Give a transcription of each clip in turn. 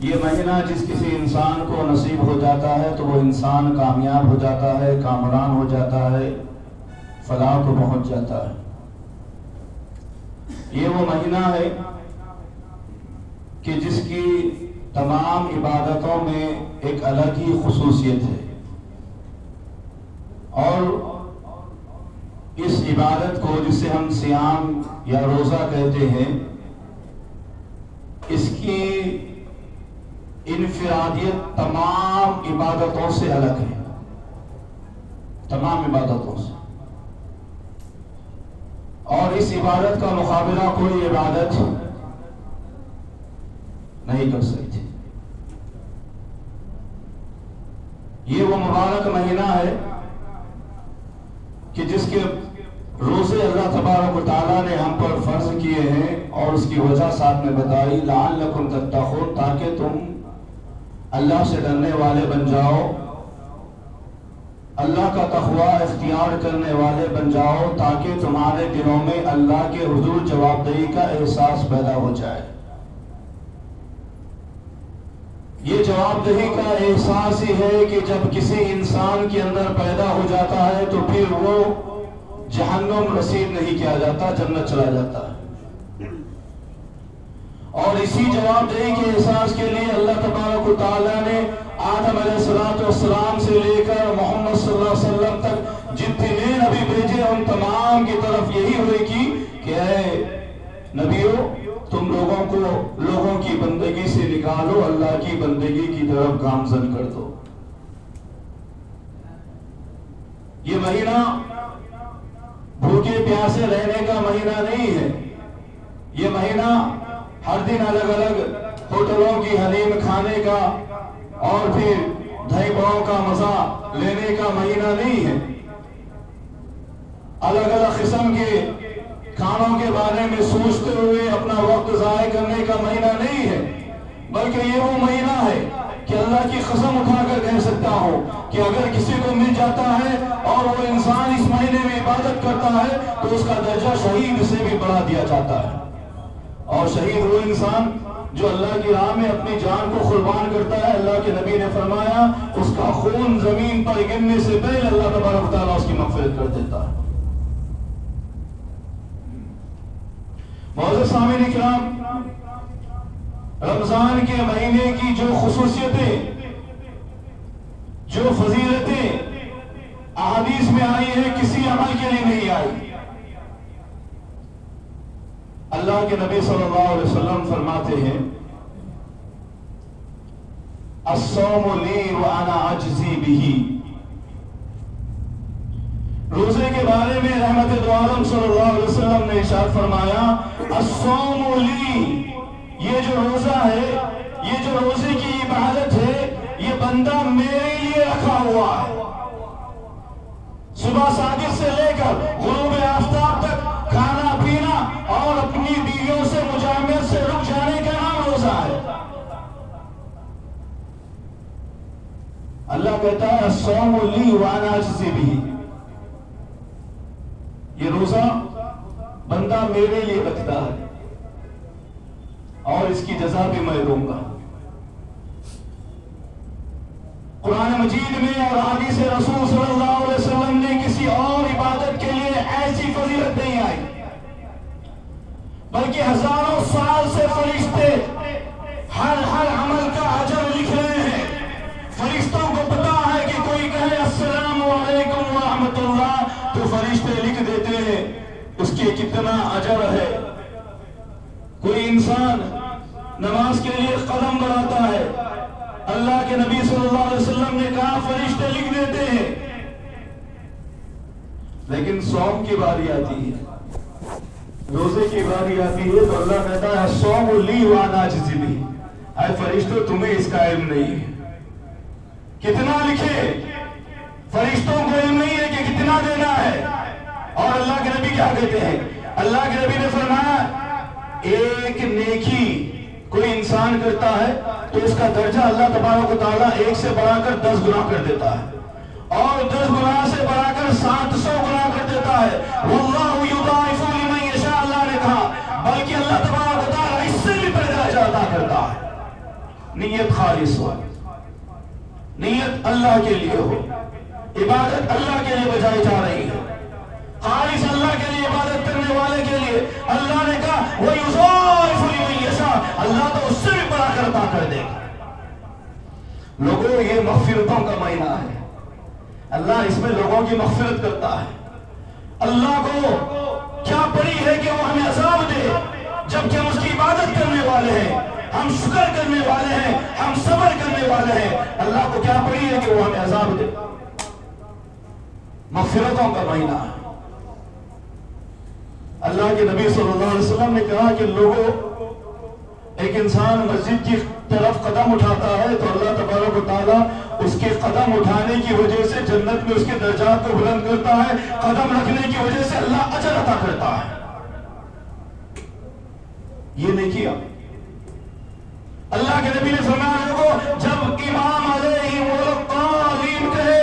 یہ مہینہ جس کسی انسان کو نصیب ہو جاتا ہے تو وہ انسان کامیاب ہو جاتا ہے، کامران ہو جاتا ہے، فلاح کو پہنچ جاتا ہے۔ یہ وہ مہینہ ہے کہ جس کی تمام عبادتوں میں ایک الگ ہی خصوصیت ہے، اور اس عبادت کو جسے ہم صیام یا روزہ کہتے ہیں، اس کی انفرادیت تمام عبادتوں سے الگ ہے، تمام عبادتوں سے، اور اس عبادت کا مقابلہ کوئی عبادت نہیں کر سکتی۔ یہ وہ مبارک مہینہ ہے کہ جس کے روزے اللہ تبارک و تعالیٰ نے ہم پر فرض کیے ہیں، اور اس کی وجہ ساتھ میں بتائی، لعلکم تتقون، تاکہ تم اللہ سے ڈرنے والے بن جاؤ، اللہ کا تقوی اختیار کرنے والے بن جاؤ، تاکہ تمہارے دلوں میں اللہ کے حضور جواب دہی کا احساس پیدا ہو جائے۔ یہ جواب دہی کا احساس ہی ہے کہ جب کسی انسان کے اندر پیدا ہو جاتا ہے تو پھر وہ جہنم رسید نہیں کیا جاتا، جنت چلا جاتا ہے۔ اور اسی جواب دہی کے احساس کے لیے اللہ تبارک و تعالیٰ نے آدم علیہ السلام سے لے کر محمد صلی اللہ علیہ وسلم تک جتنے نبی بھیجے ان تمام کی طرف یہی ہوئے کہ اے نبیوں، تم لوگوں کی بندگی سے نکالو، اللہ کی بندگی کی طرف گامزن کر دو۔ یہ مہینہ بھوکے پیاسے رہنے کا مہینہ نہیں ہے، یہ مہینہ ہر دن الگ الگ ہوٹلوں کی حلیم کھانے کا اور پھر دہی بڑوں کا مزہ لینے کا مہینہ نہیں ہے، الگ الگ قسم کے کھانوں کے بارے میں سوچتے ہوئے اپنا وقت ضائع کرنے کا مہینہ نہیں ہے، بلکہ یہ وہ مہینہ ہے کہ اللہ کی قسم اٹھا کر کہہ سکتا ہوں کہ اگر کسی کو مل جاتا ہے اور وہ انسان اس مہینے میں عبادت کرتا ہے تو اس کا درجہ شہید سے بھی بڑھا دیا جاتا ہے۔ اور شہید وہ انسان جو اللہ کی راہ میں اپنی جان کو قربان کرتا ہے، اللہ کے نبی نے فرمایا اس کا خون زمین پر گرنے سے پہلے اللہ تبارک و تعالیٰ اس کی مغفرت کر دیتا ہے۔ معزز سامعین کرام، رمضان کے مہینے کی جو خصوصیتیں، جو فضیلتیں احادیث میں آئی ہیں، کسی عمل کے لیے نہیں آئی۔ اللہ کے نبی صلی اللہ علیہ وسلم فرماتے ہیں، الصوم لی وانا اجزی بہ۔ روزے کے بارے میں رحمت دو عالم صلی اللہ علیہ وسلم نے ارشاد فرمایا، الصوم لی، یہ جو روزہ ہے، یہ جو روزے کی عبادت ہے، یہ بندہ میرے لیے رکھا ہوا ہے۔ صبح صادق سے لے کر غروب آفتاب تک کھانا پینا اور اپنی بیویوں سے مجامعت سے رک جانے کا نام روزہ ہے۔ اللہ کہتا ہے الصوم لی وانا اجزی بہ، یہ روزہ بندہ میرے لیے رکھتا ہے اور اس کی جزا بھی میں دوں گا۔ قرآن مجید میں اور حدیث رسول صلی اللہ علیہ وسلم نے کسی اور عبادت کے لیے ایسی فضیلت نہیں آئی، بلکہ ہزاروں سال سے فرشتے ہر عمل کا اجر لکھ رہے ہیں۔ فرشتوں کو پتا ہے کہ کوئی کہے السلام علیکم ورحمۃ اللہ تو فرشتے لکھ دیتے ہیں اس کے کتنا اجر ہے۔ کوئی انسان نماز کے لیے قدم بڑھاتا ہے، اللہ کے نبی صلی اللہ علیہ وسلم نے کہا فرشتے لکھ دیتے ہیں، لیکن صوم کی باری آتی ہے، روزے کی باری آتی ہے تو اللہ کہتا ہے الصوم لی وانا اجزی بہ۔ اے فرشتوں، تمہیں اس کا علم نہیں ہے کتنا لکھے، فرشتوں کو علم نہیں ہے کہ کتنا دینا ہے۔ اور اللہ کے نبی کیا کہتے ہیں؟ اللہ کے نبی نے فرمایا ایک نیکی کوئی انسان کرتا ہے تو اس کا درجہ اللہ تبارک و تعالیٰ 1 سے بڑھا کر 10 گنا کر دیتا ہے، اور 10 گنا سے بڑھا کر 700 گنا کر دیتا ہے۔ واللہ یضاعف لمن یشاء، اللہ نے کہا بلکہ اللہ تبارک و تعالیٰ اس سے بھی بڑھ درجہ عطا کرتا ہے۔ نیت خالص ہو، نیت اللہ کے لیے ہو، عبادت اللہ کے لیے بجائی جا رہی ہے، خالص اللہ کے لیے عبادت کرنے والے کے لیے اللہ نے کہا وَيُضَاعِفُ لِمَن يَشَاءُ، اللہ تو اس سے بھی بڑا کر عطا کر دے گا۔ لوگوں یہ مغفرتوں کا مہینہ ہے، اللہ اس میں لوگوں کی مغفرت کرتا ہے۔ اللہ کو کیا پڑی ہے کہ وہ ہمیں عذاب دے جبکہ ہم اس کی عبادت کرنے والے ہیں، ہم شکر کرنے والے ہیں، ہم صبر کرنے والے ہیں، اللہ کو کیا پڑی ہے کہ وہ ہمیں عذاب دے؟ مغفرتوں کا مہینہ ہے۔ اللہ کے نبی صلی اللہ علیہ وسلم نے کہا کہ لوگوں، ایک انسان مسجد کی طرف قدم اٹھاتا ہے تو اللہ تبارک و تعالیٰ اس کے قدم اٹھانے کی وجہ سے جنت میں اس کے درجات کو بلند کرتا ہے، قدم رکھنے کی وجہ سے اللہ اجر عطا کرتا ہے۔ یہ نہیں کیا اللہ کے نبی نے فرمایا لوگوں جب امام علیہ والضالین کہے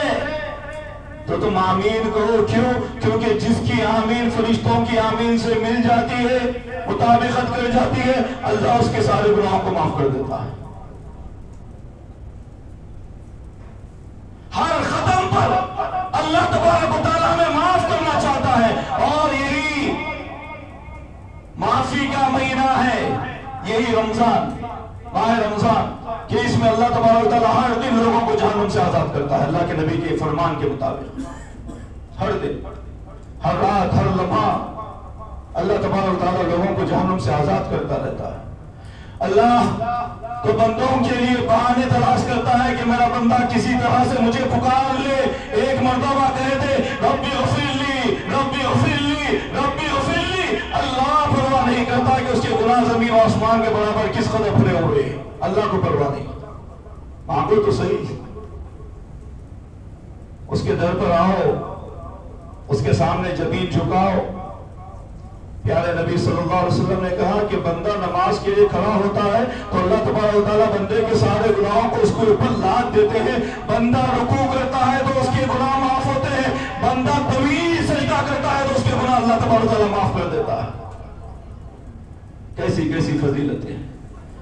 تو تم آمین کہو، کیوں؟ کیونکہ جس کی آمین فرشتوں کی آمین سے مل جاتی ہے، مطابقت کر جاتی ہے، اللہ اس کے سارے گناہوں کو معاف کر دیتا ہے۔ ہر ختم پر اللہ تبارک و تعالیٰ ہمیں معاف کرنا چاہتا ہے، اور یہی معافی کا مہینہ ہے، یہی رمضان، ماہ رمضان، کہ اس میں اللہ تبارک و تعالیٰ ہر دن لوگوں کو جہنم سے آزاد کرتا ہے، اللہ کے نبی کے فرمان کے مطابق۔ ہر دن، ہر رات، ہر لمحہ اللہ تبارک و تعالیٰ لوگوں کو جہنم سے آزاد کرتا رہتا ہے۔ اللہ تو بندوں کے لیے بہانے تلاش کرتا ہے کہ میرا بندہ کسی طرح سے مجھے پکار لے، ایک مرتبہ کہے دے ربی اغفر لی، ربی اغفر لی، ربی اغفر لی۔ اللہ پرواہ نہیں کرتا کہ اس کے گناہ زمین و آسمان کے برابر کس قدر پھرے ہوئے ہیں، اللہ کو پرواہ نہیں۔ مانگو تو صحیح، اس کے در پر آؤ، اس کے سامنے جبین جھکاؤ۔ پیارے نبی صلی اللہ علیہ وسلم نے کہا کہ بندہ نماز کے لیے کھڑا ہوتا ہے تو اللہ تبارک و تعالیٰ بندے کے سارے گناہوں کو اس کے اوپر لاد دیتے ہیں۔ بندہ رکوع کرتا ہے تو اس کے گناہ معاف ہوتے ہیں، بندہ طویل سجدہ کرتا ہے تو اس کے گناہ اللہ تبارک و تعالیٰ معاف کر دیتا ہے۔ کیسی کیسی فضیلتیں!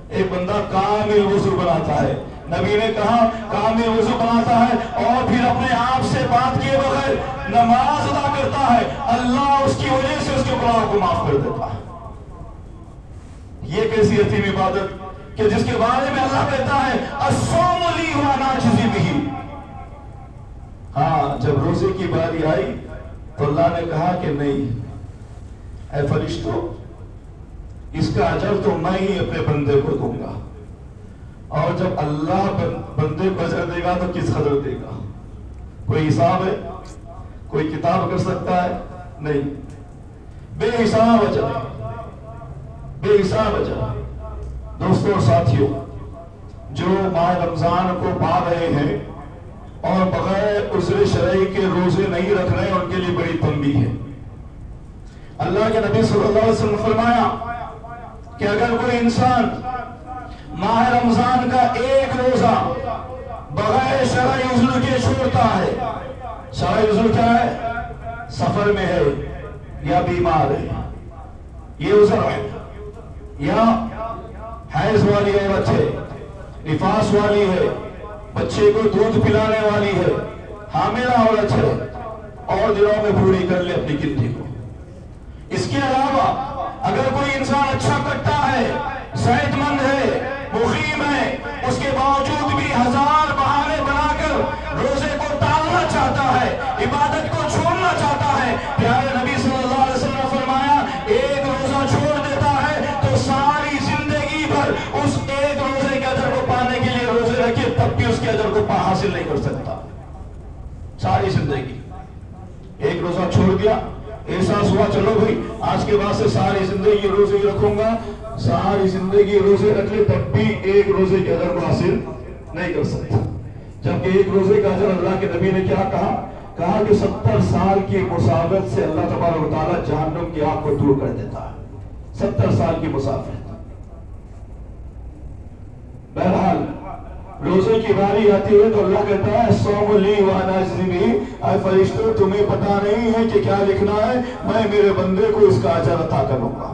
ایک بندہ کامل وضو بناتا ہے، نبی نے کہا کامل وضو بناتا ہے اور پھر اپنے آپ سے بات کیے بغیر نماز ادا کرتا ہے، اللہ اس کی وجہ سے اس کے گناہوں کو معاف کر دیتا ہے۔ یہ کیسی عظیم عبادت کہ جس کے بارے میں اللہ کہتا ہے الصوم لی وانا اجزی بہ۔ ہاں، جب روزے کی باری آئی تو اللہ نے کہا کہ نہیں، اے فرشتوں، اس کا اجر تو میں ہی اپنے بندے کو دوں گا، اور جب اللہ بندے کو اجر دے گا تو کس قدر دے گا؟ کوئی حساب ہے؟ کوئی کتاب کر سکتا ہے؟ نہیں، بے حساب اجر، بے حساب اجر۔ دوستوں اور ساتھیوں، جو ماہ رمضان کو پا رہے ہیں اور بغیر عذر شرعی کے روزے نہیں رکھ رہے، ان کے لیے بڑی تنبیہ ہے۔ اللہ کے نبی صلی اللہ علیہ وسلم نے فرمایا کہ اگر کوئی انسان ماہ رمضان کا ایک روزہ بغیر شرعی عذر کے چھوڑتا ہے، شرعی عذر کیا ہے؟ سفر میں ہے یا بیمار ہے، یہ عذر ہے، یا حیض والی عورت ہے، نفاس والی ہے، بچے کو دودھ پلانے والی ہے، حاملہ عورت ہے، اور دنوں میں پوری کر لے اپنی گنتی کو۔ اس کے علاوہ اگر کوئی انسان اچھا کرتا ہے، صحت مند ہے، مقیم ہے، اس کے باوجود بھی ہزار بہانے بنا کر روزے کو ٹالنا چاہتا ہے، عبادت کو چھوڑنا چاہتا ہے، پیارے نبی صلی اللہ علیہ وسلم نے فرمایا ایک روزہ چھوڑ دیتا ہے تو ساری زندگی بھر اس ایک روزے کے اجر کو پانے کے لیے روزے رکھے تب بھی اس کے اجر کو حاصل نہیں کر سکتا۔ ساری زندگی ایک روزہ چھوڑ دیا، احساس ہوا چلو بھئی آج کے بعد سے ساری زندگی روزے ہی رکھوں گا، ساری زندگی روزے رکھ لے تب بھی ایک روزے کے اجر کو حاصل نہیں کر سکتا۔ جبکہ ایک روزے کا اجر اللہ کے نبی نے کیا کہا؟ کہا کہ 70 سال کی مسافت سے اللہ تبارک و تعالیٰ جہنم کی آگ کو دور کر دیتا ہے۔ 70 سال کی مسافت۔ بہرحال روزے کی باری آتی ہے تو اللہ کہتا ہے الصوم لی وانا اجزی بہ، اے فرشتوں تمہیں پتا نہیں ہے کہ کیا لکھنا ہے، میں میرے بندے کو اس کا اجر عطا کروں گا۔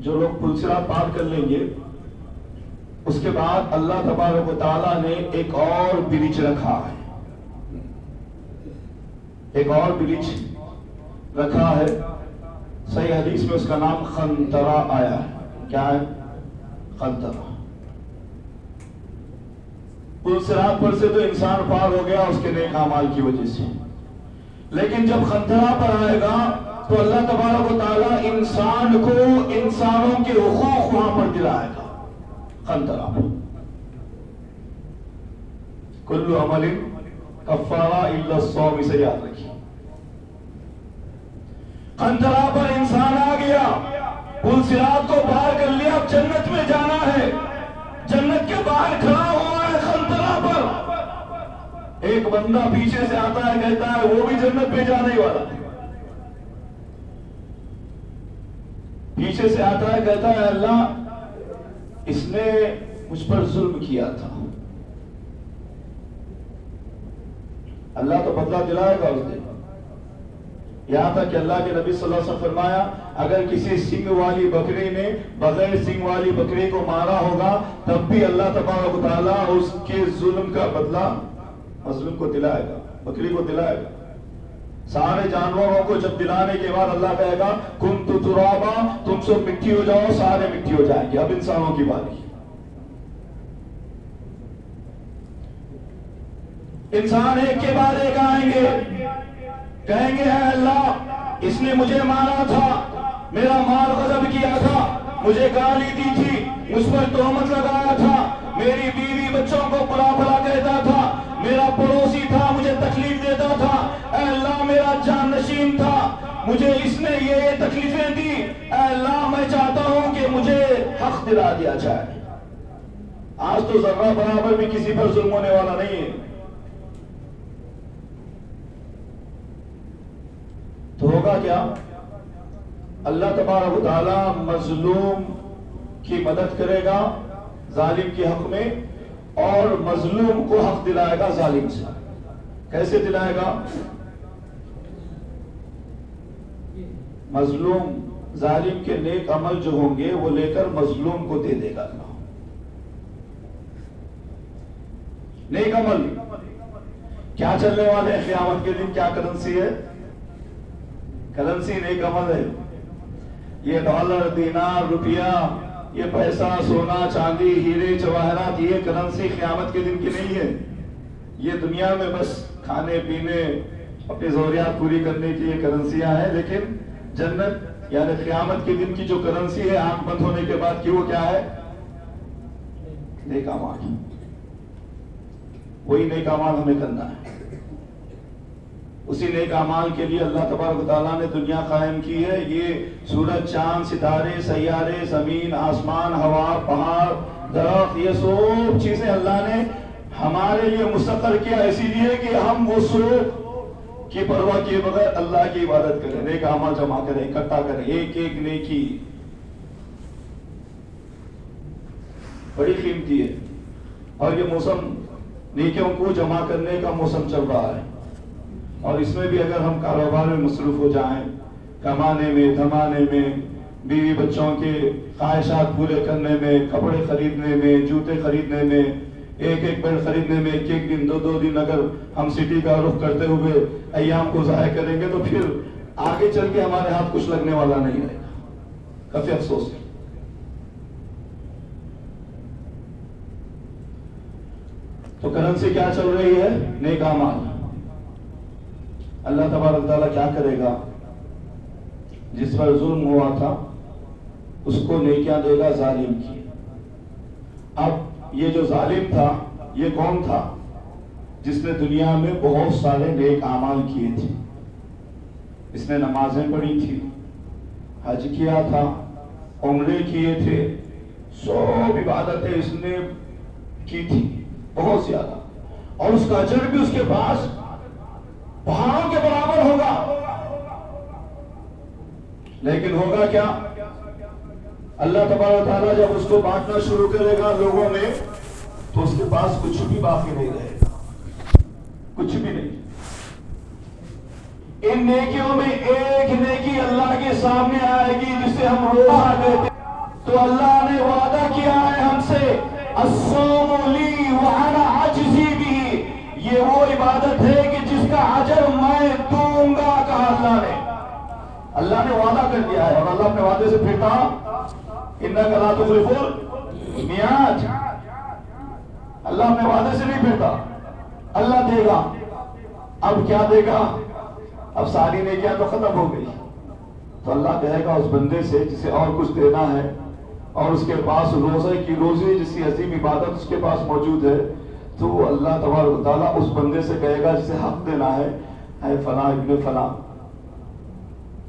جو لوگ پل صراط پار کر لیں گے اس کے بعد اللہ تبارک و تعالیٰ نے ایک اور برج رکھا ہے، ایک اور برج رکھا ہے۔ صحیح حدیث میں اس کا نام خنترہ آیا ہے۔ کیا ہے؟ خنترہ۔ پل صراط پر سے تو انسان پار ہو گیا اس کے نیک اعمال کی وجہ سے، لیکن جب خنترہ پر آئے گا تو اللہ تبارک و تعالیٰ انسان کو انسانوں کے حقوق وہاں پر دلائے گا۔ خنترہ پر کل عمل کفارہ الا الصوم، سے یاد رکھیے۔ خنترہ پر انسان آ گیا، پل صراط کو پار کر لیا، اب جنت میں جانا ہے، جنت کے باہر کھڑا ہوا ہے خنترہ پر۔ ایک بندہ پیچھے سے آتا ہے، کہتا ہے وہ بھی جنت میں جانے والا، پیچھے سے آتا ہے کہتا ہے اللہ اس نے مجھ پر ظلم کیا تھا، اللہ تو بدلہ دلائے گا اس دن۔ یہاں تک کہ اللہ کے نبی صلی اللہ علیہ وسلم فرمایا اگر کسی سنگ والی بکری نے بغیر سنگ والی بکری کو مارا ہوگا تب بھی اللہ تبارک و تعالیٰ اس کے ظلم کا بدلہ مظلوم کو دلائے گا، بکری کو دلائے گا۔ سارے جانوروں کو جب دلانے کے بعد اللہ کہے گا کنتم ترابا، تم سب مٹی ہو جاؤ، سارے مٹی ہو جائیں گے، اب انسانوں کی باری۔ انسان ایک کے بعد ایک آئیں گے، کہیں گے اے اللہ اس نے مجھے مارا تھا، میرا مال غصب کیا تھا، مجھے گالی دی تھی، مجھ پر تہمت لگایا تھا، میری بیوی بچوں کو برا بھلا کہتا تھا، میرا پڑوسی تھا مجھے تکلیف دیتا تھا، اے اللہ میرا جان نشین تھا، مجھے اس نے یہ تکلیفیں دی، اے اللہ میں چاہتا ہوں کہ مجھے حق دلا دیا جائے۔ آج تو ذرہ برابر بھی کسی پر ظلم ہونے والا نہیں ہے، تو ہوگا کیا؟ اللہ تبارک و تعالیٰ مظلوم کی مدد کرے گا ظالم کے حق میں، اور مظلوم کو حق دلائے گا ظالم سے۔ کیسے دلائے گا؟ مظلوم ظالم کے نیک عمل جو ہوں گے وہ لے کر مظلوم کو دے دے گا اللہ۔ نیک عمل کیا چلنے والے ہیں قیامت کے دن؟ کیا کرنسی ہے؟ کرنسی نیک عمل ہے۔ یہ ڈالر، دینار، روپیہ، یہ پیسہ، سونا، چاندی، ہیرے، جواہرات، یہ کرنسی قیامت کے دن کی نہیں ہے۔ یہ دنیا میں بس کھانے پینے اپنی ضروریات پوری کرنے کی یہ کرنسیاں ہیں، لیکن جنت یعنی قیامت کے دن کی جو کرنسی ہے آنکھ بند ہونے کے بعد کی، وہ کیا ہے؟ نیک اعمال۔ وہی نیک اعمال ہمیں کرنا ہے۔ اسی نیک اعمال کے لیے اللہ تبارک و تعالیٰ نے دنیا قائم کی ہے۔ یہ سورج، چاند، ستارے، سیارے، زمین، آسمان، ہوا، پہاڑ، درخت، یہ سب چیزیں اللہ نے ہمارے لیے مسخر کیا، اسی لیے کہ ہم وہ سب کی پرواہ کیے بغیر اللہ کی عبادت کریں، نیک اعمال جمع کریں، اکٹھا کریں، ایک ایک نیکی بڑی قیمتی ہے۔ اور یہ موسم نیکیوں کو جمع کرنے کا موسم چل رہا ہے، اور اس میں بھی اگر ہم کاروبار میں مصروف ہو جائیں، کمانے میں، دھمانے میں، بیوی بچوں کے خواہشات پورے کرنے میں، کپڑے خریدنے میں، جوتے خریدنے میں، ایک ایک بیڈ خریدنے میں، ایک ایک دن، دو دن اگر ہم سٹی کا رخ کرتے ہوئے ایام کو ضائع کریں گے تو پھر آگے چل کے ہمارے ہاتھ کچھ لگنے والا نہیں رہے گا۔ کافی افسوس ہے۔ تو کرنسی کیا چل رہی ہے؟ نیک اعمال۔ اللہ تبارک تعالیٰ کیا کرے گا؟ جس پر ظلم ہوا تھا اس کو نیکیاں دے گا ظالم کی۔ اب یہ جو ظالم تھا یہ کون تھا؟ جس نے دنیا میں بہت سارے نیک اعمال کیے تھے، اس نے نمازیں پڑھی تھی، حج کیا تھا، عمرے کیے تھے، سب عبادتیں اس نے کی تھی بہت زیادہ، اور اس کا اجر بھی اس کے پاس پہاڑوں کے برابر ہوگا۔ لیکن ہوگا کیا؟ اللہ تبارک و تعالیٰ جب اس کو بانٹنا شروع کرے گا لوگوں میں تو اس کے پاس کچھ بھی باقی نہیں رہے گا، کچھ بھی نہیں۔ ان نیکیوں میں ایک نیکی اللہ کے سامنے آئے گی جسے ہم روزہ کہتے ہیں۔ تو اللہ نے وعدہ کیا ہے ہم سے الصوم لی وانا عجزی بھی، یہ وہ عبادت ہے کہ جس کا اجر میں دوں گا، کہا اللہ نے وعدہ کر دیا ہے، اور اللہ اپنے وعدے سے پھرتا انک لا تخلف المیعاد، اللہ اپنے وعدے سے نہیں پھرتا، اللہ دے گا۔ اب کیا دے گا؟ اب ساری نیکیاں تو ختم ہو گئی، تو اللہ کہے گا اس بندے سے جسے اور کچھ دینا ہے اور اس کے پاس روزے کی روزی جیسی عظیم عبادت اس کے پاس موجود ہے، تو اللہ تبارک و تعالیٰ اس بندے سے کہے گا جسے حق دینا ہے، اے فلاں ابن فلاں،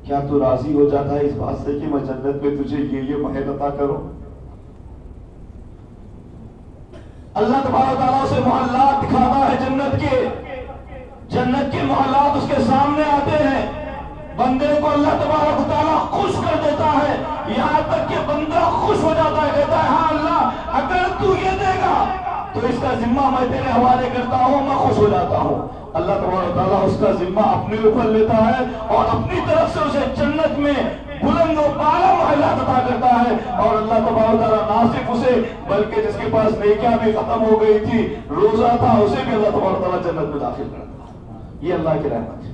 کیا تو راضی ہو جاتا ہے اس بات سے کہ میں جنت میں تجھے یہ محل عطا کروں؟ اللہ تبارک و تعالیٰ اسے محلات دکھاتا ہے جنت کے محلات اس کے سامنے آتے ہیں، بندے کو اللہ تبارک و تعالیٰ خوش کر دیتا ہے، یہاں تک کہ بندہ خوش ہو جاتا ہے، کہتا ہے ہاں اللہ اگر تو یہ دے گا تو اس کا ذمہ میں تیرے حوالے کرتا ہوں، میں خوش ہو جاتا ہوں۔ اللہ تبارک و تعالیٰ اس کا ذمہ اپنے اوپر لیتا ہے اور اپنی طرف سے اسے جنت میں بلند و بالا محلات عطا کرتا ہے، اور اللہ تبارک و تعالیٰ نہ صرف اسے بلکہ جس کے پاس نیکیاں بھی ختم ہو گئی تھی، روزہ تھا، اسے بھی اللہ تبارک و تعالیٰ جنت میں داخل کرتا ہے۔ یہ اللہ کی رحمت ہے۔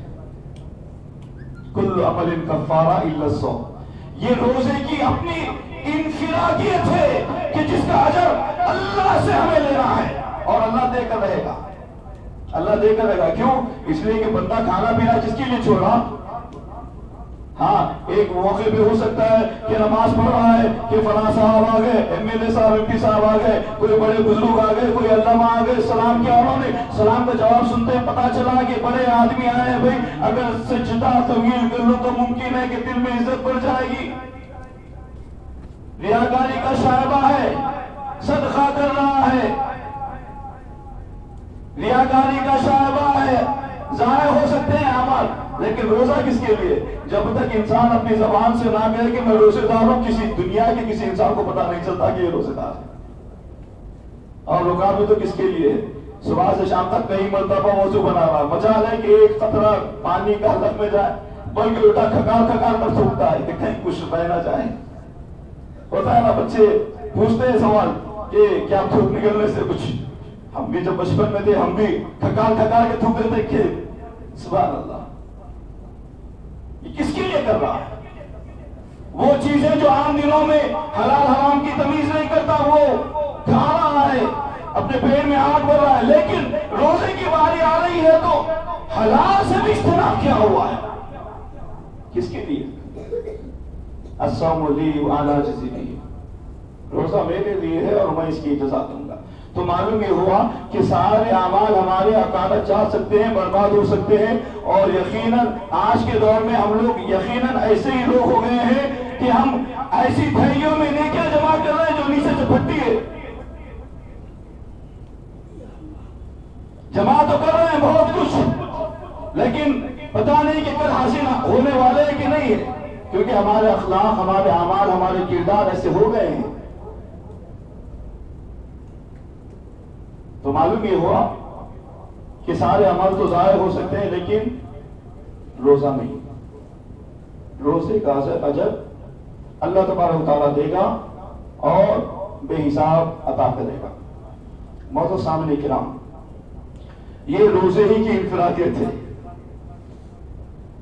کل عمل کفارہ الا الصوم، یہ روزے کی اپنی انفرادیت ہے کہ جس کا اجر اللہ سے ہمیں لینا ہے، اور اللہ دے کر رہے گا، اللہ دے کر رہے گا۔ کیوں؟ اس لیے کہ بندہ کھانا پینا جس کے لیے چھوڑا، ہاں ایک موقع پہ ہو سکتا ہے کہ نماز پڑھ رہا ہے کہ فلاں صاحب آ گئے، ایم ایل اے صاحب، ایم پی صاحب آ گئے، کوئی بڑے بزرگ آ گئے، کوئی علامہ آ گئے، سلام کیا انہوں نے، سلام کا جواب سنتے ہیں پتا چلا کہ بڑے آدمی آئے ہیں، بھائی اگر سجدہ طویل کر لو تو ممکن ہے کہ دل میں عزت بڑھ جائے گی۔ ریاکاری کا شائبہ ہے، صدقہ کر رہا ہے، ریاکاری کا شائبہ ہے، ضائع ہو سکتے ہیں اعمال، لیکن روزہ کس کے لیے؟ جب تک انسان اپنی زبان سے نہ کہے کہ میں روزے دار ہوں، کسی دنیا کے کسی انسان کو پتہ نہیں چلتا کہ یہ روزے دار ہے۔ اور رکاوٹ بھی تو کس کے لیے ہے؟ صبح سے شام تک کئی مرتبہ موضوع بنا رہا ہے، مجال ہے کہ ایک قطرہ پانی کا حلق میں جائے، بلکہ اٹھا کھکار کر تھوکتا ہے کہ کہیں کچھ بہ نہ جائے۔ ہوتا ہے نا، بچے پوچھتے ہیں سوال کہ کیا تھوک نکلنے سے کچھ، ہم بھی جب بچپن میں تھے ہم بھی کھکار کے تھوک دیتے تھے۔ سبحان اللہ، یہ کس کے لیے کر رہا ہے؟ وہ چیزیں جو عام دنوں میں حلال حرام کی تمیز نہیں کرتا، وہ کھا رہا ہے، اپنے پیٹ میں آگ بھر رہا ہے، لیکن روزے کی باری آ رہی ہے تو حلال سے بھی اجتناب کیا ہوا ہے۔ کس کے لیے؟ الصوم لی وانا اجزی بہ، روزہ میرے لیے ہے اور میں اس کی جزا دوں گا۔ تو معلوم یہ ہوا کہ سارے اعمال ہمارے اکانت جا سکتے ہیں، برباد ہو سکتے ہیں، اور یقیناً آج کے دور میں ہم لوگ یقیناً ایسے ہی لوگ ہو گئے ہیں کہ ہم ایسی تھیلیوں میں نیکیاں جمع کر رہے ہیں جو نیچے سے پھٹتی ہے، جمع تو کر رہے ہیں بہت کچھ، لیکن پتہ نہیں کہ کل حاصل ہونے والے ہیں کہ نہیں ہے، کیونکہ ہمارے اخلاق، ہمارے اعمال، ہمارے کردار ایسے ہو گئے ہیں۔ تو معلوم یہ ہوا کہ سارے عمل تو ضائع ہو سکتے ہیں لیکن روزہ نہیں۔ روزے کا اجر اللہ تبارک و تعالیٰ دے گا اور بے حساب عطا کرے گا۔ معزز سامعین کرام، یہ روزے ہی کی انفرادیت ہے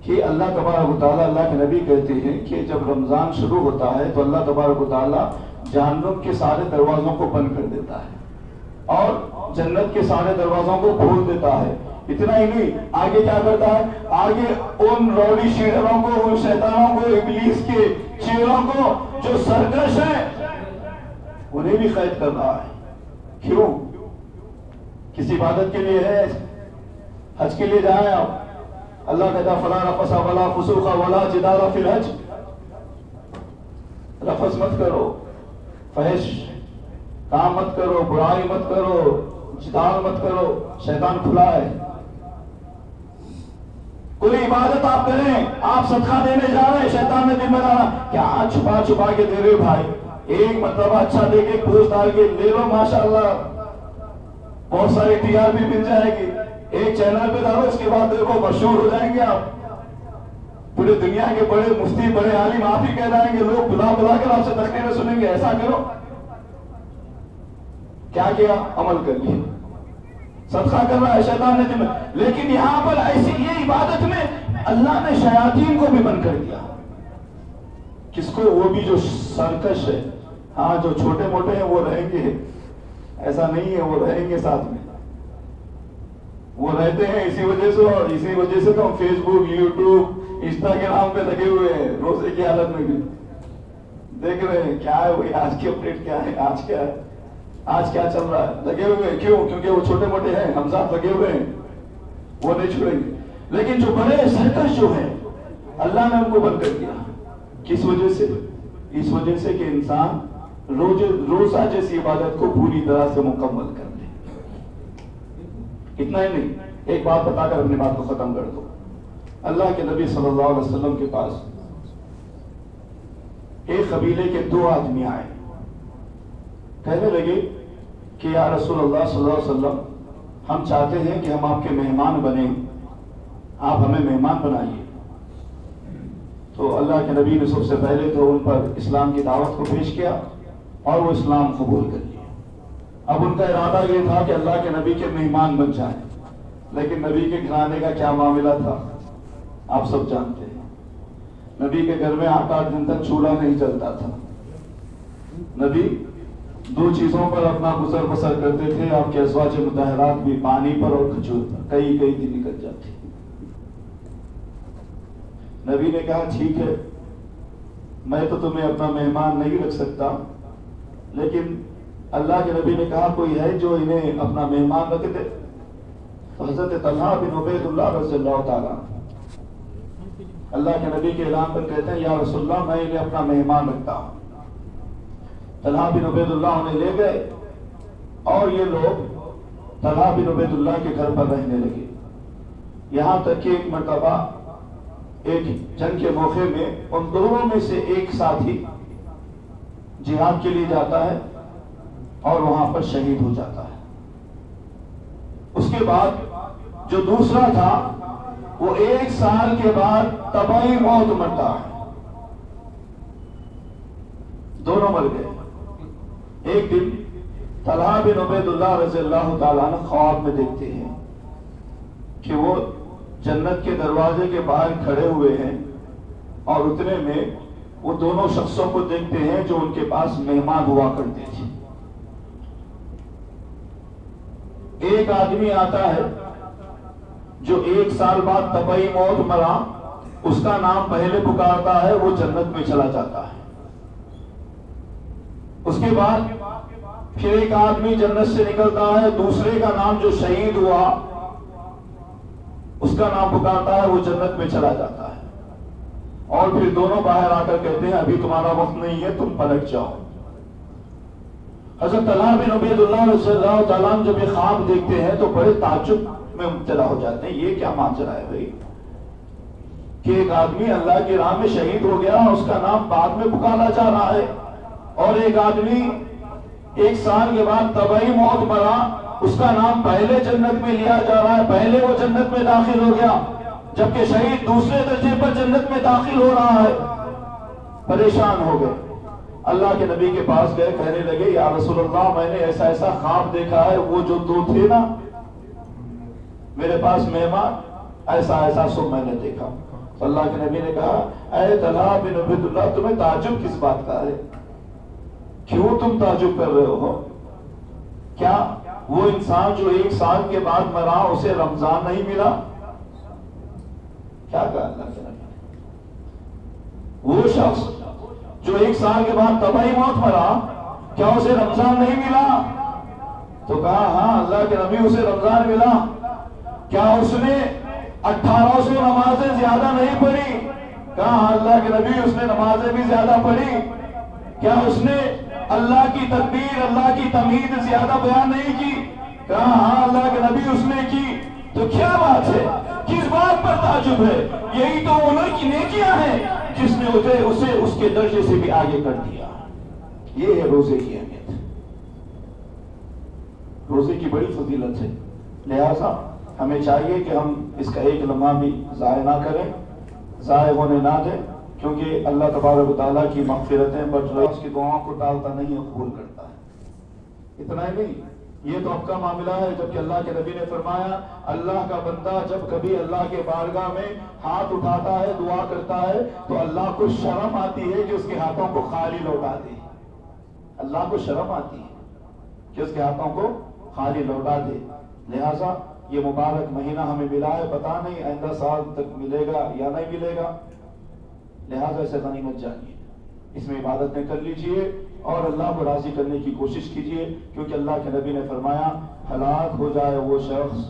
کہ اللہ تبارک و تعالیٰ، اللہ کے نبی کہتے ہیں کہ جب رمضان شروع ہوتا ہے تو اللہ تبارک و تعالیٰ جہنم کے سارے دروازوں کو بند کر دیتا ہے اور جنت کے سارے دروازوں کو کھول دیتا ہے۔ اتنا ہی نہیں، آگے کیا کرتا ہے؟ آگے ان روڑی شیروں کو، ان شیطانوں کو، ابلیس کے چیروں کو جو سرکش ہیں انہیں بھی قید کر رہا ہے۔ کیوں؟ کس عبادت کے لیے ہے؟ حج کے لیے جائیں آپ، اللہ کہتا فلا رفث ولا فسوق ولا جدال فی الحج، رفث مت کرو، فحش کام مت کرو، برائی مت کرو، جدال مت کرو، شیطان کھلا ہے۔ کوئی عبادت آپ کریں، آپ صدقہ دینے جا رہے ہیں، شیطان نے دل میں ڈالا کیا چھپا چھپا کے دے رہے بھائی، ایک مرتبہ اچھا دے کے پوچھ ڈال کے لے لو، ماشاءاللہ بہت ساری ٹی آر پی مل جائے گی، ایک چینل پہ ڈالو، اس کے بعد دیکھو مشہور ہو جائیں گے آپ، پورے دنیا کے بڑے مفتی، بڑے عالم آپ ہی کہہ جائیں گے، لوگ بلا بلا کر آپ سے تقریریں سنیں کریں گے ایسا کرو، کیا کیا؟ عمل کر لیا، صدقہ کر رہا ہے شیطان نے لیکن یہاں پر ایسی یہ عبادت میں اللہ نے شیاطین کو بھی بند کر دیا. کس کو؟ وہ بھی جو سرکش ہے. ہاں جو چھوٹے موٹے ہیں وہ رہیں گے، ایسا نہیں ہے، وہ رہیں گے ساتھ میں، وہ رہتے ہیں اسی وجہ سے. اور اسی وجہ سے تو ہم فیس بک، یوٹیوب، انسٹاگرام پہ لگے ہوئے ہیں روزے کی حالت میں بھی دیکھ رہے ہیں کیا ہے وہی آج کی اپڈیٹ کیا ہے، آج کیا ہے، آج کیا چل رہا ہے، لگے ہوئے ہیں. کیوں؟ کیونکہ وہ چھوٹے موٹے ہیں، ہم ساتھ لگے ہوئے ہیں، وہ نہیں چھوڑیں گے. لیکن جو بڑے سرکش جو ہیں اللہ نے ان کو بند کر دیا. کس وجہ سے؟ اس وجہ سے کہ انسان روزہ جیسی عبادت کو پوری طرح سے مکمل کر لے. اتنا ہی نہیں، ایک بات بتا کر اپنی بات کو ختم کر دو. اللہ کے نبی صلی اللہ علیہ وسلم کے پاس ایک قبیلے کے 2 آدمی آئے، کہنے لگے کہ یا رسول اللہ صلی اللہ علیہ وسلم، ہم چاہتے ہیں کہ ہم آپ کے مہمان بنیں، آپ ہمیں مہمان بنائیے. تو اللہ کے نبی نے سب سے پہلے تو ان پر اسلام کی دعوت کو پیش کیا اور وہ اسلام قبول کر لیا. اب ان کا ارادہ یہ تھا کہ اللہ کے نبی کے مہمان بن جائیں، لیکن نبی کے گھرانے کا کیا معاملہ تھا آپ سب جانتے ہیں. نبی کے گھر میں 8 دن تک چولہا نہیں چلتا تھا. نبی 2 چیزوں پر اپنا گزر بسر کرتے تھے، آپ کے ازواج مطہرات بھی پانی پر اور کھجور پر کئی دن نکل جاتے. نبی نے کہا ٹھیک ہے، میں تو تمہیں اپنا مہمان نہیں رکھ سکتا، لیکن اللہ کے نبی نے کہا کوئی ہے جو انہیں اپنا مہمان رکھ دے. تو حضرت طلحہ بن عبید اللہ رضی اللہ تعالیٰ اللہ کے نبی کے اعلان پر کہتے ہیں یا رسول اللہ میں انہیں اپنا مہمان رکھتا ہوں. طلحہ بن عبید اللہ انہیں لے گئے اور یہ لوگ طلحہ بن عبید اللہ کے گھر پر رہنے لگے. یہاں تک کہ ایک مرتبہ ایک جنگ کے موقع میں ان دونوں میں سے ایک ساتھی جہاد کے لیے جاتا ہے اور وہاں پر شہید ہو جاتا ہے. اس کے بعد جو دوسرا تھا وہ 1 سال کے بعد طبعی موت مرتا ہے. دونوں مر گئے. ایک دن طلحہ بن عبید اللہ رضی اللہ تعالیٰ عنہ خواب میں دیکھتے ہیں کہ وہ جنت کے دروازے کے باہر کھڑے ہوئے ہیں اور اتنے میں وہ دونوں شخصوں کو دیکھتے ہیں جو ان کے پاس مہمان ہوا کرتے تھے. ایک آدمی آتا ہے جو 1 سال بعد طبعی موت مرا، اس کا نام پہلے پکارتا ہے، وہ جنت میں چلا جاتا ہے. اس کے بعد پھر ایک آدمی جنت سے نکلتا ہے، دوسرے کا نام جو شہید ہوا اس کا نام پکارتا ہے، وہ جنت میں چلا جاتا ہے. اور پھر دونوں باہر آ کر کہتے ہیں ابھی تمہارا وقت نہیں ہے، تم پلٹ جاؤ. حضرت طلحہ بن عبید اللہ رضی اللہ تعالیٰ عنہ جب یہ خواب دیکھتے ہیں تو بڑے تعجب میں مبتلا ہو جاتے ہیں. یہ کیا ماجرا ہے بھائی کہ ایک آدمی اللہ کی راہ میں شہید ہو گیا، اس کا نام بعد میں پکارا جا رہا ہے، اور ایک آدمی 1 سال کے بعد طبعی موت مرا، اس کا نام پہلے جنت میں لیا جا رہا ہے، پہلے وہ جنت میں داخل ہو گیا، جبکہ شہید دوسرے درجے پر جنت میں داخل ہو رہا ہے. پریشان ہو گئے. اللہ کے نبی کے پاس گئے، کہنے لگے یا رسول اللہ میں نے ایسا ایسا خواب دیکھا ہے، وہ جو 2 تھے نا میرے پاس مہمان، ایسا ایسا سب میں نے دیکھا. تو اللہ کے نبی نے کہا اے طلحہ بن عبید اللہ تمہیں تعجب کس بات کا ہے؟ کیوں تم تعجب کر رہے ہو؟ کیا وہ انسان جو 1 سال کے بعد مرا اسے رمضان نہیں ملا؟ کیا کہا اللہ کے نبی؟ وہ شخص جو 1 سال کے بعد طبعی موت مرا کیا اسے رمضان نہیں ملا؟ تو کہا ہاں اللہ کے نبی اسے رمضان ملا. کیا اس نے 1800 نمازیں زیادہ نہیں پڑھی؟ کہا اللہ کے نبی اس نے نمازیں بھی زیادہ پڑھی. کیا اس نے اللہ کی تکبیر اللہ کی تمہید زیادہ بیان نہیں کی؟ کہا ہاں اللہ کے نبی اس نے کی. تو کیا بات ہے؟ کس بات پر تعجب ہے؟ یہی تو انہوں کی نیکیاں ہیں جس نے اسے اس کے درجے سے بھی آگے کر دیا. یہ ہے روزے کی اہمیت. روزے کی بڑی فضیلت ہے، لہذا ہمیں چاہیے کہ ہم اس کا ایک لمحہ بھی ضائع نہ کریں، ضائع ہونے نہ دیں. کیونکہ اللہ تبارک و تعالیٰ کی مغفرتیں بچ رہی، اس کی دعاؤں کو ٹالتا نہیں ہے، قبول کرتا ہے۔ اتنا ہی نہیں، یہ تو اب کا معاملہ ہے، جبکہ اللہ کے نبی نے فرمایا اللہ کا بندہ جب کبھی اللہ کے بارگاہ میں ہاتھ اٹھاتا ہے، دعا کرتا ہے، تو اللہ کو شرم آتی ہے کہ اس کے ہاتھوں کو خالی لوٹا دے۔ اللہ کو شرم آتی ہے کہ اس کے ہاتھوں کو خالی لوٹا دے۔ لہٰذا یہ مبارک مہینہ ہمیں ملا ہے، پتہ نہیں آئندہ سال تک ملے گا یا نہیں ملے گا، لہٰذا اسے غنیمت جانیے، اس میں عبادتیں کر لیجئے اور اللہ کو راضی کرنے کی کوشش کیجئے، کیونکہ اللہ کے نبی نے فرمایا ہلاک ہو جائے وہ شخص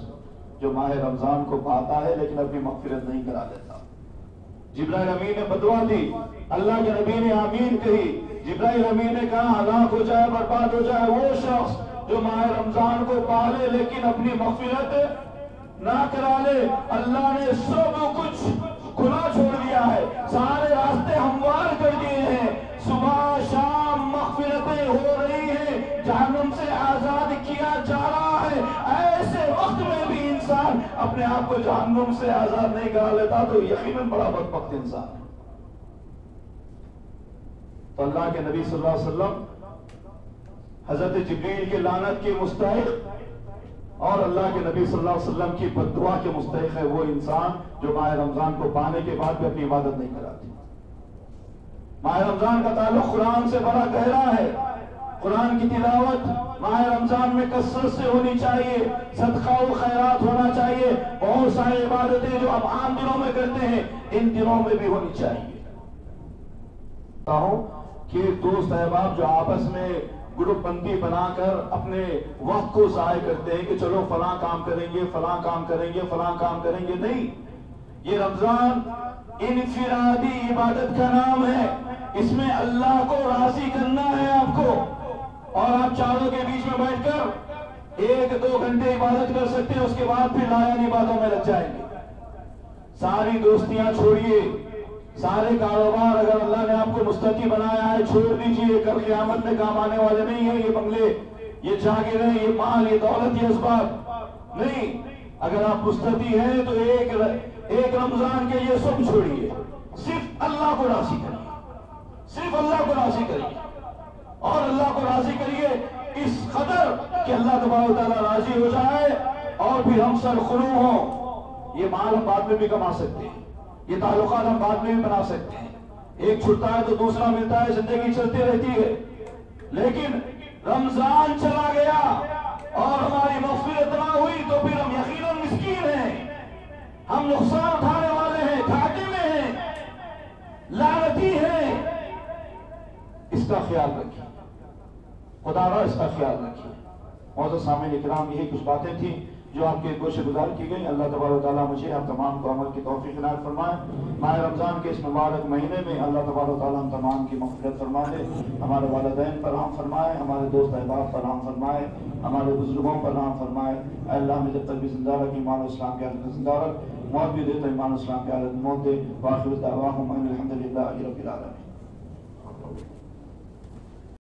جو ماہ رمضان کو پاتا ہے لیکن اپنی مغفرت نہیں کرا دیتا۔ جبرائیل امین نے بدعا دی، اللہ کے نبی نے آمین کہی، جبرائیل امین نے کہا ہلاک ہو جائے، برباد ہو جائے وہ شخص جو ماہ رمضان کو پالے لیکن اپنی مغفرت نہ کرا لے۔ اللہ نے سب کچھ کھلا چھوڑ دیا ہے، سارے راستے ہموار کر دیے ہیں، صبح شام مغفرتیں ہو رہی ہیں، جہنم سے آزاد کیا جا رہا ہے۔ ایسے وقت میں بھی انسان اپنے آپ کو جہنم سے آزاد نہیں کرا لیتا تو یقیناً بڑا بدبخت انسان ہے۔ تو اللہ کے نبی صلی اللہ علیہ وسلم حضرت جبریل کے لعنت کے مستحق اور اللہ کے نبی صلی اللہ علیہ وسلم کی بددعا کے مستحق ہے وہ انسان جو ماہ رمضان کو پانے کے بعد بھی اپنی عبادت نہیں کراتی۔ ماہ رمضان کا تعلق قرآن سے بڑا گہرا ہے، قرآن کی تلاوت ماہ رمضان میں کثرت سے ہونی چاہیے، صدقہ و خیرات ہونا چاہیے، بہت ساری عبادتیں جو اب عام دنوں میں کرتے ہیں ان دنوں میں بھی ہونی چاہیے۔ کہ دوست احباب جو آپس میں گروپ بندی بنا کر اپنے وقت کو ضائع کرتے ہیں کہ چلو فلاں کام کریں گے، فلاں کام کریں گے، فلاں کام کریں گے، نہیں، یہ رمضان انفرادی عبادت کا نام ہے، اس میں اللہ کو راضی کرنا ہے آپ کو، اور آپ چاروں کے بیچ میں بیٹھ کر 1-2 گھنٹے عبادت کر سکتے ہیں، اس کے بعد پھر لایانی باتوں میں لگ جائیں گے۔ ساری دوستیاں چھوڑیے، سارے کاروبار اگر اللہ نے آپ کو مستقی بنایا ہے چھوڑ دیجئے، کل قیامت میں کام آنے والے نہیں ہیں یہ بنگلے، یہ جاگیریں، یہ مال، یہ دولت، یہ اسباب نہیں۔ اگر آپ مستقی ہیں تو ایک رمضان کے یہ سب چھوڑیے، صرف اللہ کو راضی کریے، صرف اللہ کو راضی کریے، اور اللہ کو راضی کریے اس قدر کہ اللہ تبارک و تعالیٰ راضی ہو جائے اور پھر ہم سرخرو ہوں۔ یہ مال ہم بعد میں بھی کما سکتے ہیں، یہ تعلقات ہم بعد میں بھی بنا سکتے ہیں، ایک چھٹتا ہے تو دوسرا ملتا ہے، زندگی چلتی رہتی ہے، لیکن رمضان چلا گیا اور ہماری مغفرت نہ ہوئی تو پھر ہم یقیناً مسکین ہیں، ہم نقصان اٹھانے والے ہیں، گھاٹے میں ہیں، لعنتی ہیں۔ اس کا خیال رکھیے، خدا را اس کا خیال رکھیے۔ معزز سامعین اکرام، یہی کچھ باتیں تھیں جو آپ کے گوشے گزار کی گئی۔ اللہ تبارک و تعالیٰ مجھے آپ تمام کو عمل کی توفیق عنایت فرمائے۔ ماہ رمضان کے اس مبارک مہینے میں اللہ تبارک و تعالیٰ ہم تمام کی مغفرت فرما دے، ہمارے والدین پر رحم فرمائے، ہمارے دوست احباب پر رحم فرمائے، ہمارے بزرگوں پر رحم فرمائے۔ اے اللہ ہمیں جب تک بھی زندہ رکھ، ایمان و اسلام کی حالت میں زندہ رکھ، موت بھی دے تو ایمان و اسلام کی حالت میں موت دے۔ وآخر دعواہم ان الحمد للہ رب العالمین۔